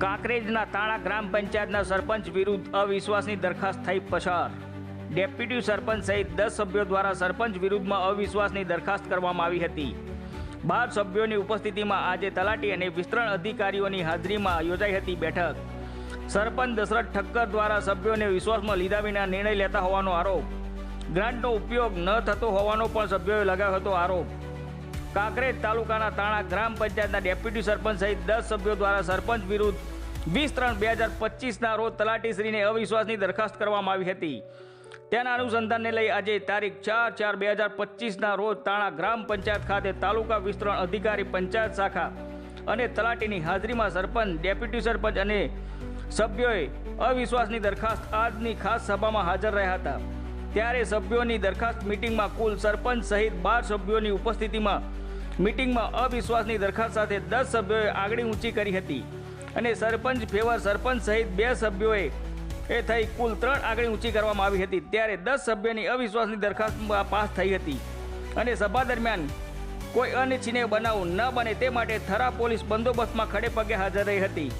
કાંકરેજના તાણા ગ્રામ પંચાયતના સરપંચ વિરુદ્ધ અવિશ્વાસની દરખાસ્ત થઈ પસાર। ડેપ્યુટી સરપંચ સહિત 10 સભ્યો દ્વારા સરપંચ વિરુદ્ધમાં અવિશ્વાસની દરખાસ્ત કરવામાં આવી હતી। 12 સભ્યોની ઉપસ્થિતિમાં આજે તલાટી અને વિસ્તરણ અધિકારીઓની હાજરીમાં યોજાઈ હતી બેઠક। સરપંચ દશરથ ઠક્કર દ્વારા સભ્યોને વિશ્વાસમાં લીધા વિના નિર્ણય લેતા હોવાનો આરોપ, ગ્રાન્ટનો ઉપયોગ ન થતો હોવાનો પણ સભ્યોએ લગાવ્યો હતો આરોપ। કાંકરેજ તાલુકાના તાણા ગ્રામ પંચાયતના ડેપ્યુટી સરપંચ સહિત 10 સભ્યો દ્વારા સરપંચ વિરુદ્ધ 20/3/2025ના રોજ તલાટીશ્રીને અવિશ્વાસની દરખાસ્ત કરવામાં આવી હતી। તેના અનુસંધાનને લઈ આજે તારીખ 4/4/2025ના રોજ તાણા ગ્રામ પંચાયત ખાતે તાલુકા વિસ્તરણ અધિકારી પંચાયત શાખા અને તલાટીની હાજરીમાં સરપંચ, ડેપ્યુટી સરપંચ અને સભ્યોએ અવિશ્વાસની દરખાસ્ત આજની ખાસ સભામાં હાજર રહ્યા હતા। ત્યારે સભ્યોની દરખાસ્ત મિટિંગમાં કુલ સરપંચ સહિત 12 સભ્યોની ઉપસ્થિતિમાં મિટિંગમાં અવિશ્વાસની દરખાસ્ત સાથે 10 સભ્યોએ આંગળી ઊંચી કરી હતી અને સરપંચ ફેવર સરપંચ સહિત 2 સભ્યોએ થઈ કુલ 3 આંગળી ઊંચી કરવામાં આવી હતી। ત્યારે 10 સભ્યોની અવિશ્વાસની દરખાસ્ત પાસ થઈ હતી અને સભા દરમિયાન કોઈ અનિચ્છનીય બનાવ ન બને તે માટે થરા પોલીસ બંદોબસ્તમાં ખડે પગે હાજર રહી હતી।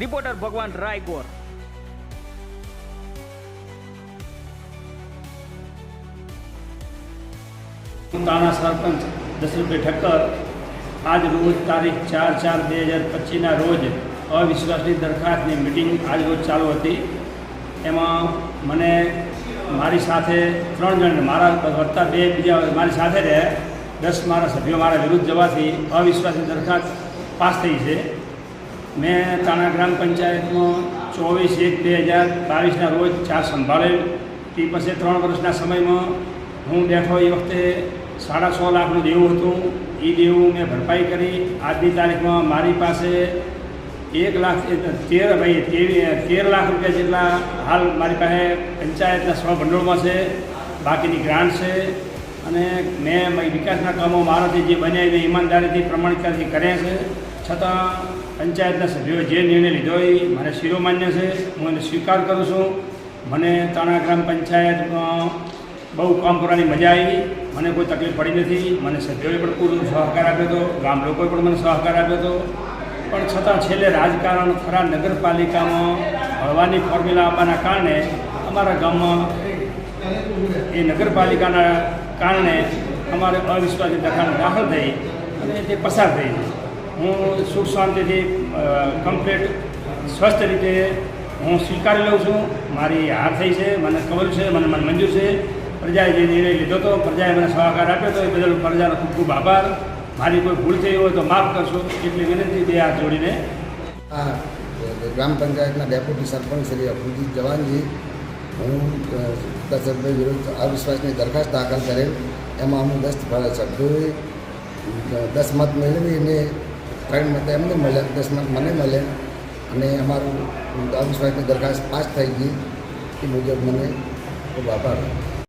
રિપોર્ટર ભગવાન રાયગોર। તાણા સરપંચ દશરથભાઈ ઠક્કર આજ રોજ તારીખ 4/4/2025ના રોજ અવિશ્વાસની દરખાસ્તની મિટિંગ આજ રોજ ચાલુ હતી। એમાં મને મારી સાથે 3 જણ, મારા વત્તા 2 બીજા મારી સાથે રહ્યા, 10 મારા સભ્યો મારા વિરુદ્ધ જવાથી અવિશ્વાસની દરખાસ્ત પાસ થઈ છે। મેં તાણા ગ્રામ પંચાયતમાં 24/1/2022ના રોજ ચાર્જ સંભાળેલ। તે પછી 3 વર્ષના સમયમાં હું બેઠો એ વખતે 6.5 લાખનું દેવું હતું। એ દેવું મેં ભરપાઈ કરી। આજની તારીખમાં મારી પાસે 1,13,13 લાખ રૂપિયા જેટલા હાલ મારી પાસે પંચાયતના સ્વભંડોળમાં છે, બાકીની ગ્રાન્ટ છે અને મેં વિકાસના કામો મારાથી જે બન્યા એને ઈમાનદારીથી પ્રમાણિકતાથી કર્યા છે। છતાં પંચાયતના સભ્યોએ જે નિર્ણય લીધો એ મને શિરોમાન્ય છે, હું એને સ્વીકાર કરું છું। મને તાણા ગ્રામ પંચાયતમાં બહુ કામ કરવાની મજા આવી, મને કોઈ તકલીફ પડી નથી। મને સભ્યોએ પણ પૂરો સહકાર આપ્યો હતો, ગામ લોકોએ પણ મને સહકાર આપ્યો હતો। પણ છતાં છેલ્લે રાજકારણ થરા નગરપાલિકામાં હળવાની ફોર્મ્યુલા આપવાના કારણે અમારા ગામમાં એ નગરપાલિકાના કારણે અમારે અવિશ્વાસની દરખાસ્ત દાખલ થઈ અને તે પસાર થઈ। હું સુખ શાંતિથી કમ્પ્લીટ સ્વસ્થ રીતે હું સ્વીકારી લઉં છું। મારી હાર થઈ છે, મને ખબર છે, મને મંજૂર છે। પ્રજાએ જે નિર્ણય લીધો હતો, પ્રજાએ મને સહકાર આપ્યો હતો, એ બદલ પ્રજાનો ખૂબ ખૂબ આભાર। મારી કોઈ ભૂલ થઈ હોય તો માફ કરશો એટલી વિનંતી 2 હાથ જોડીને। આ ગ્રામ પંચાયતના ડેપ્યુટી સરપંચ શ્રી અફુજી જવાનજી, હું દશરથભાઈ વિરુદ્ધ અવિશ્વાસની દરખાસ્ત દાખલ કરેલ। એમાં અમે 10 સભ્યોએ 10 મત મેળવીને 3 મત એમને મળ્યા, 10 મત મને મળ્યા અને અમારું અવિશ્વાસની દરખાસ્ત પાસ થઈ ગઈ। એ મુજબ મને ખૂબ આભાર।